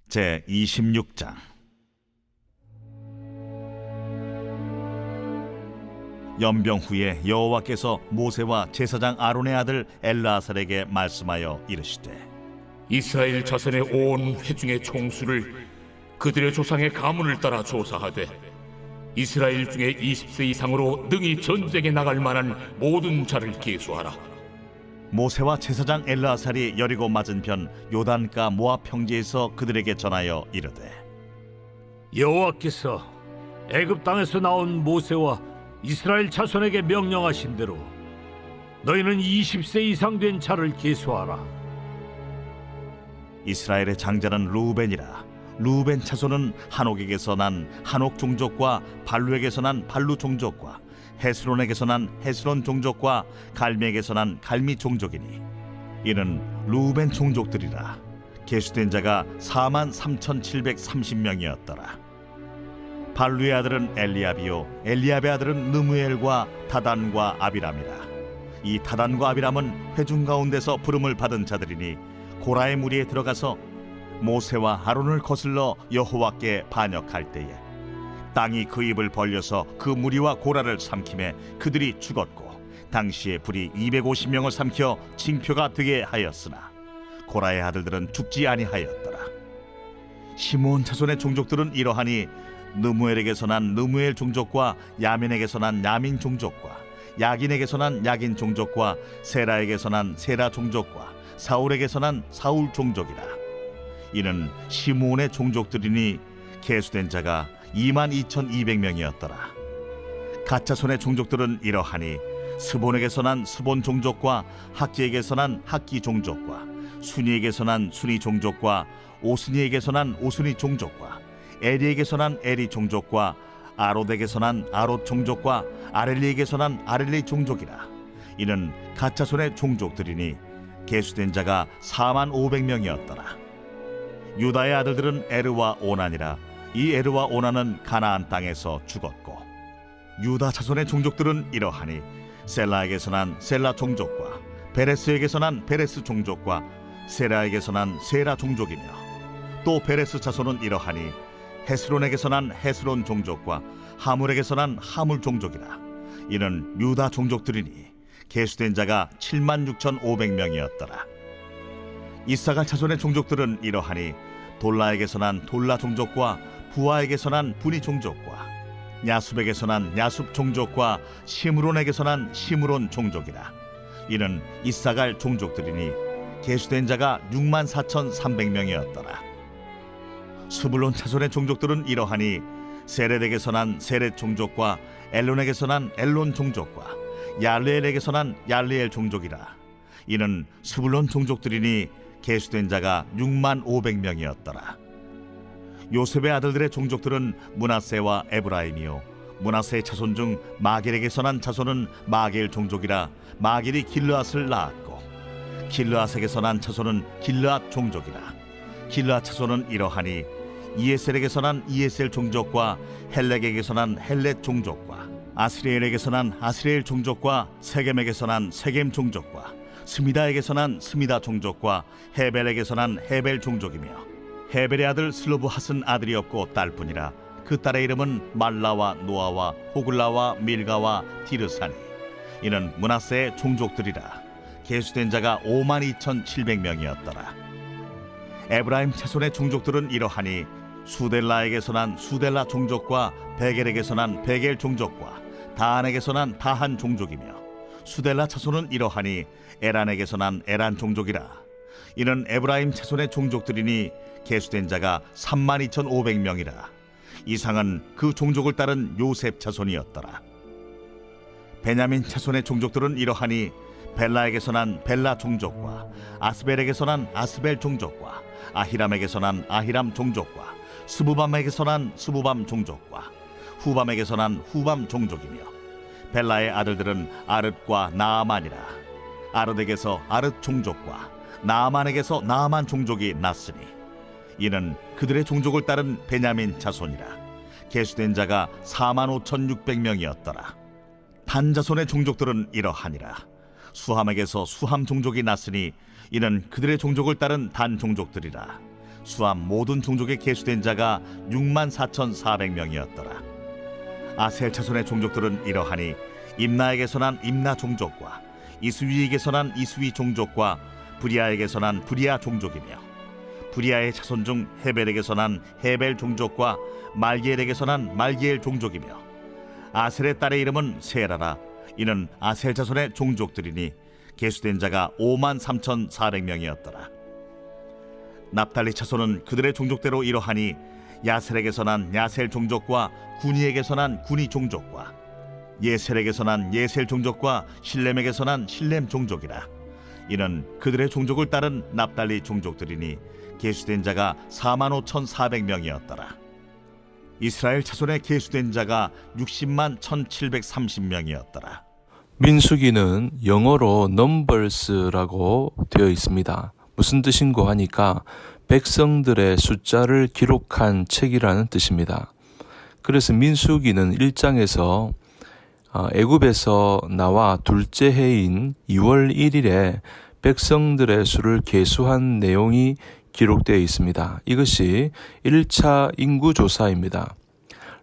제26장. 연병 후에 여호와께서 모세와 제사장 아론의 아들 엘르아살에게 말씀하여 이르시되, 이스라엘 자손의 온 회중의 총수를 그들의 조상의 가문을 따라 조사하되 이스라엘 중에 20세 이상으로 능히 전쟁에 나갈 만한 모든 자를 계수하라. 모세와 제사장 엘르아살이 여리고 맞은편 요단가 모압 평지에서 그들에게 전하여 이르되, 여호와께서 애굽 땅에서 나온 모세와 이스라엘 자손에게 명령하신 대로 너희는 20세 이상 된 자를 계수하라. 이스라엘의 장자는 루벤이라. 루벤 차손은 한옥에게서 난 한옥 종족과 발루에게서 난 발루 종족과 헤스론에게서 난 헤스론 종족과 갈미에게서 난 갈미 종족이니 이는 루벤 종족들이라. 계수된 자가 43,730명이었더라. 발루의 아들은 엘리압이요 엘리압의 아들은 느무엘과 다단과 아비람이라. 이 다단과 아비람은 회중 가운데서 부름을 받은 자들이니 고라의 무리에 들어가서 모세와 아론을 거슬러 여호와께 반역할 때에 땅이 그 입을 벌려서 그 무리와 고라를 삼키매 그들이 죽었고 당시에 불이 250명을 삼켜 징표가 되게 하였으나 고라의 아들들은 죽지 아니하였더라. 시므온 자손의 종족들은 이러하니 느무엘에게서 난 느무엘 종족과 야민에게서 난 야민 종족과 야긴에게서 난 야긴 종족과 세라에게서 난 세라 종족과 사울에게서 난 사울 종족이라. 이는 시므온의 종족들이니 계수된 자가 22,200명이었더라. 갓자손의 종족들은 이러하니 스본에게서 난 스본 종족과 학기에게서 난 학기 종족과 순이에게서 난 순이 종족과 오스니에게서 난 오스니 종족과 에리에게서 난 에리 종족과 아롯에게서 난 아롯 종족과 아렐리에게서 난 아렐리 종족이라. 이는 갓자손의 종족들이니 계수된 자가 45,500명이었더라. 유다의 아들들은 에르와 오난이라. 이 에르와 오난은 가나안 땅에서 죽었고 유다 자손의 종족들은 이러하니 셀라에게서 난 셀라 종족과 베레스에게서 난 베레스 종족과 세라에게서 난 세라 종족이며 또 베레스 자손은 이러하니 헤스론에게서 난 헤스론 종족과 하물에게서 난 하물 종족이라. 이는 유다 종족들이니 계수된 자가 76,500명이었더라. 이사갈 자손의 종족들은 이러하니 돌라에게서 난 돌라 종족과 부하에게서 난 부니 종족과 야숲에게서 난 야숲 종족과 시므론에게서 난 시므론 종족이라. 이는 이사갈 종족들이니 계수된 자가 64,300명이었더라. 스불론 자손의 종족들은 이러하니 세렛에게서 난 세렛 종족과 엘론에게서 난 엘론 종족과 얄레엘에게서 난 얄레엘 종족이라. 이는 스불론 종족들이니 계수된 자가 65,500명이었더라. 요셉의 아들들의 종족들은 므낫세와 에브라임이요 므낫세의 자손 중 마겔에게서 난 자손은 마겔 종족이라. 마겔이 길르앗을 낳았고 길르앗에게서 난 자손은 길르앗 종족이라. 길르앗 자손은 이러하니 이에셀에게서 난 이에셀 종족과 헬렉에게서 난 헬렉 종족과 아스리엘에게서 난 아스리엘 종족과 세겜에게서 난 세겜 종족과 스미다에게서 난 스미다 종족과 헤벨에게서 난 헤벨 종족이며 헤벨의 아들 슬로브핫은 아들이 없고 딸뿐이라. 그 딸의 이름은 말라와 노아와 호글라와 밀가와 디르사니. 이는 므낫세의 종족들이라. 계수된 자가 52,700명이었더라. 에브라임 자손의 종족들은 이러하니 수델라에게서 난 수델라 종족과 베겔에게서 난 베겔 종족과 다한에게서 난 다한 종족이며 수델라 자손은 이러하니 에란에게서 난 에란 종족이라. 이는 에브라임 자손의 종족들이니 계수된 자가 32,500명이라. 이상은 그 종족을 따른 요셉 자손이었더라. 베냐민 자손의 종족들은 이러하니 벨라에게서 난 벨라 종족과 아스벨에게서 난 아스벨 종족과 아히람에게서 난 아히람 종족과 스부밤에게서 난 스부밤 종족과 후밤에게서 난 후밤 종족이며 벨라의 아들들은 아릇과 나아만이라. 아릇에게서 아릇 종족과 나아만에게서 나아만 종족이 났으니 이는 그들의 종족을 따른 베냐민 자손이라. 계수된 자가 45,600명이었더라. 단 자손의 종족들은 이러하니라. 수함에게서 수함 종족이 났으니 이는 그들의 종족을 따른 단 종족들이라. 수암 모든 종족에 계수된 자가 64,400명이었더라. 아셀 자손의 종족들은 이러하니 임나에게서 난 임나 종족과 이스위에게서 난 이스위 종족과 브리아에게서 난 브리아 종족이며 브리아의 자손 중 헤벨에게서 난 헤벨 종족과 말기엘에게서 난 말기엘 종족이며 아셀의 딸의 이름은 세라라. 이는 아셀 자손의 종족들이니 계수된 자가 53,400명이었더라. 납달리 자손은 그들의 종족대로 이러하니 야셀에게서 난 야셀 종족과 구니에게서 난 구니 종족과 예셀에게서 난 예셀 종족과 실렘에게서 난 실렘 종족이라. 이는 그들의 종족을 따른 납달리 종족들이니 계수된 자가 45,400명이었더라. 이스라엘 자손에 계수된 자가 601,730명이었더라. 민수기는 영어로 numbers라고 되어 있습니다. 무슨 뜻인고 하니까 백성들의 숫자를 기록한 책이라는 뜻입니다. 그래서 민수기는 1장에서 애굽에서 나와 둘째 해인 2월 1일에 백성들의 수를 계수한 내용이 기록되어 있습니다. 이것이 1차 인구조사입니다.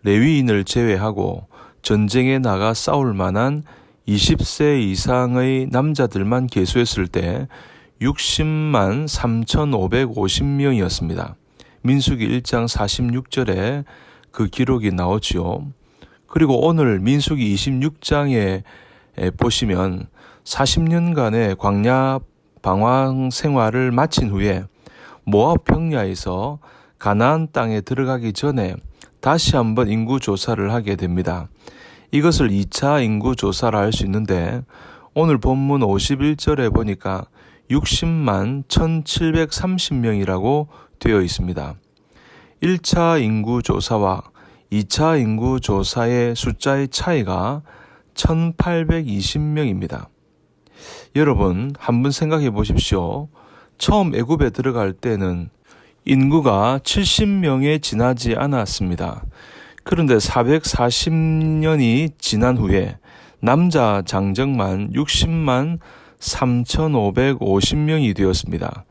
레위인을 제외하고 전쟁에 나가 싸울 만한 20세 이상의 남자들만 계수했을 때 60만 3,550명이었습니다. 민수기 1장 46절에 그 기록이 나오지요. 그리고 오늘 민수기 26장에 보시면 40년간의 광야 방황 생활을 마친 후에 모압 평야에서 가나안 땅에 들어가기 전에 다시 한번 인구 조사를 하게 됩니다. 이것을 2차 인구 조사라 할 수 있는데 오늘 본문 51절에 보니까 60만 1,730명이라고 되어 있습니다. 1차 인구 조사와 2차 인구 조사의 숫자의 차이가 1,820명입니다. 여러분 한번 생각해 보십시오. 처음 애굽에 들어갈 때는 인구가 70명에 지나지 않았습니다. 그런데 440년이 지난 후에 남자 장정만 60만 3,550명이 되었습니다.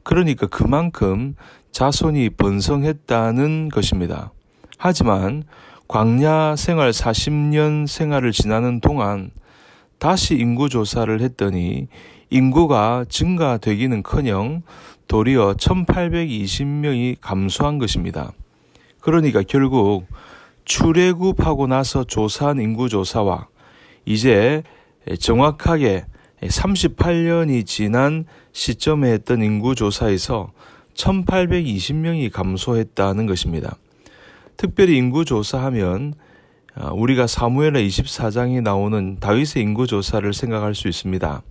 그러니까 그만큼 자손이 번성했다는 것입니다. 하지만 광야 생활 40년 생활을 지나는 동안 다시 인구 조사를 했더니 인구가 증가되기는커녕 도리어 1,820명이 감소한 것입니다. 그러니까 결국 출애굽하고 나서 조사한 인구조사와 이제 정확하게 38년이 지난 시점에 했던 인구조사에서 1,820명이 감소했다는 것입니다. 특별히 인구조사하면 우리가 사무엘하 24장에 나오는 다윗의 인구조사를 생각할 수 있습니다.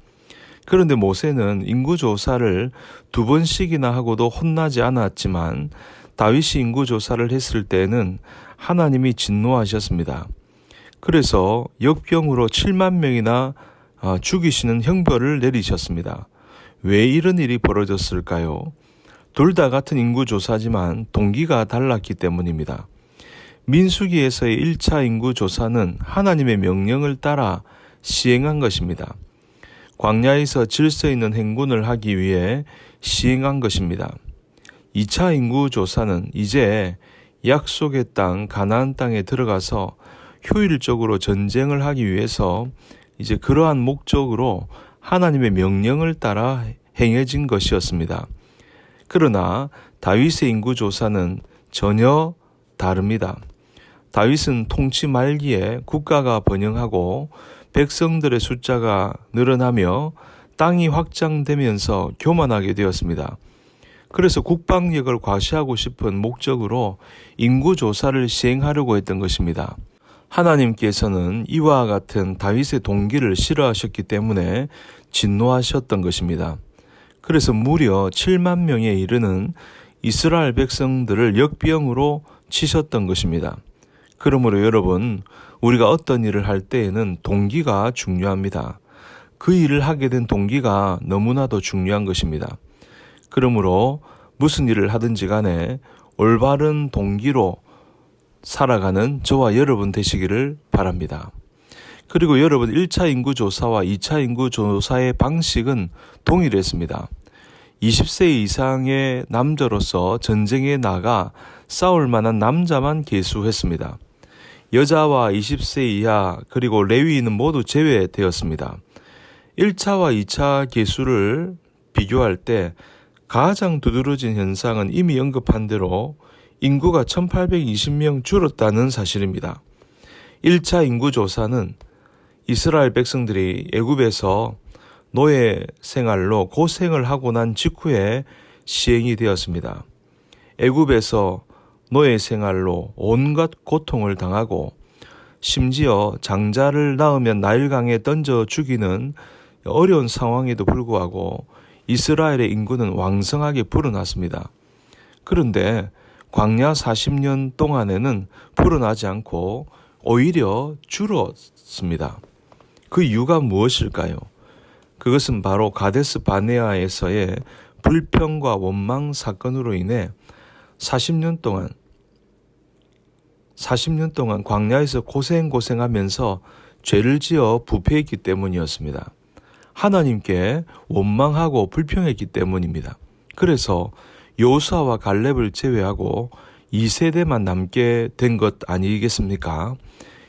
그런데 모세는 인구조사를 2번씩이나 하고도 혼나지 않았지만 다윗이 인구조사를 했을 때는 하나님이 진노하셨습니다. 그래서 역병으로 7만 명이나 죽이시는 형벌을 내리셨습니다. 왜 이런 일이 벌어졌을까요? 둘 다 같은 인구조사지만 동기가 달랐기 때문입니다. 민수기에서의 1차 인구조사는 하나님의 명령을 따라 시행한 것입니다. 광야에서 질서 있는 행군을 하기 위해 시행한 것입니다. 2차 인구조사는 이제 약속의 땅 가나안 땅에 들어가서 효율적으로 전쟁을 하기 위해서 이제 그러한 목적으로 하나님의 명령을 따라 행해진 것이었습니다. 그러나 다윗의 인구조사는 전혀 다릅니다. 다윗은 통치 말기에 국가가 번영하고 백성들의 숫자가 늘어나며 땅이 확장되면서 교만하게 되었습니다. 그래서 국방력을 과시하고 싶은 목적으로 인구조사를 시행하려고 했던 것입니다. 하나님께서는 이와 같은 다윗의 동기를 싫어하셨기 때문에 진노하셨던 것입니다. 그래서 무려 7만 명에 이르는 이스라엘 백성들을 역병으로 치셨던 것입니다. 그러므로 여러분, 우리가 어떤 일을 할 때에는 동기가 중요합니다. 그 일을 하게 된 동기가 너무나도 중요한 것입니다. 그러므로 무슨 일을 하든지 간에 올바른 동기로 살아가는 저와 여러분 되시기를 바랍니다. 그리고 여러분 1차 인구조사와 2차 인구조사의 방식은 동일했습니다. 20세 이상의 남자로서 전쟁에 나가 싸울 만한 남자만 계수했습니다. 여자와 20세 이하 그리고 레위인은 모두 제외되었습니다. 1차와 2차 계수를 비교할 때 가장 두드러진 현상은 이미 언급한 대로 인구가 1820명 줄었다는 사실입니다. 1차 인구조사는 이스라엘 백성들이 애굽에서 노예 생활로 고생을 하고 난 직후에 시행이 되었습니다. 애굽에서 노예 생활로 온갖 고통을 당하고 심지어 장자를 낳으면 나일강에 던져 죽이는 어려운 상황에도 불구하고 이스라엘의 인구는 왕성하게 불어났습니다. 그런데 광야 40년 동안에는 불어나지 않고 오히려 줄었습니다. 그 이유가 무엇일까요? 그것은 바로 가데스 바네아에서의 불평과 원망 사건으로 인해 40년 동안 광야에서 고생하면서 죄를 지어 부패했기 때문이었습니다. 하나님께 원망하고 불평했기 때문입니다. 그래서 여호수아와 갈렙을 제외하고 2세대만 남게 된 것 아니겠습니까?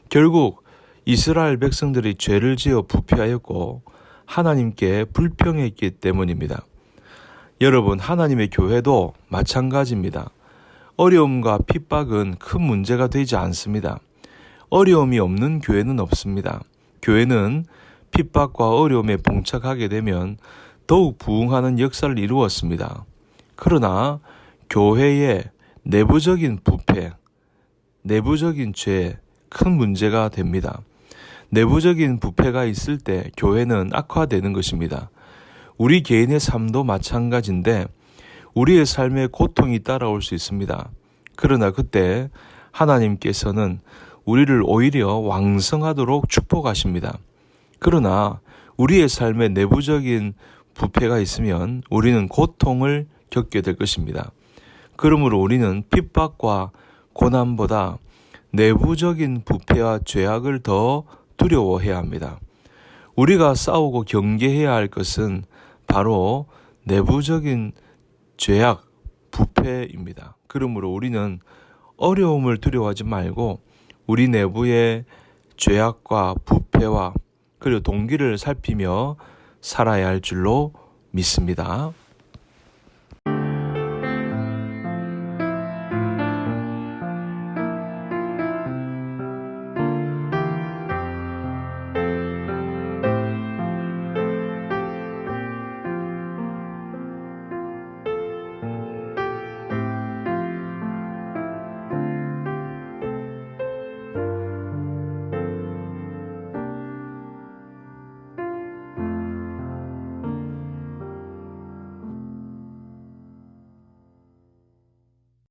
결국 이스라엘 백성들이 죄를 지어 부패하였고 하나님께 불평했기 때문입니다. 여러분, 하나님의 교회도 마찬가지입니다. 어려움과 핍박은 큰 문제가 되지 않습니다. 어려움이 없는 교회는 없습니다. 교회는 핍박과 어려움에 봉착하게 되면 더욱 부흥하는 역사를 이루었습니다. 그러나 교회의 내부적인 부패, 내부적인 죄, 큰 문제가 됩니다. 내부적인 부패가 있을 때 교회는 악화되는 것입니다. 우리 개인의 삶도 마찬가지인데 우리의 삶에 고통이 따라올 수 있습니다. 그러나 그때 하나님께서는 우리를 오히려 왕성하도록 축복하십니다. 그러나 우리의 삶에 내부적인 부패가 있으면 우리는 고통을 겪게 될 것입니다. 그러므로 우리는 핍박과 고난보다 내부적인 부패와 죄악을 더 두려워해야 합니다. 우리가 싸우고 경계해야 할 것은 바로 내부적인 죄악, 부패입니다. 그러므로 우리는 어려움을 두려워하지 말고 우리 내부의 죄악과 부패와 그리고 동기를 살피며 살아야 할 줄로 믿습니다.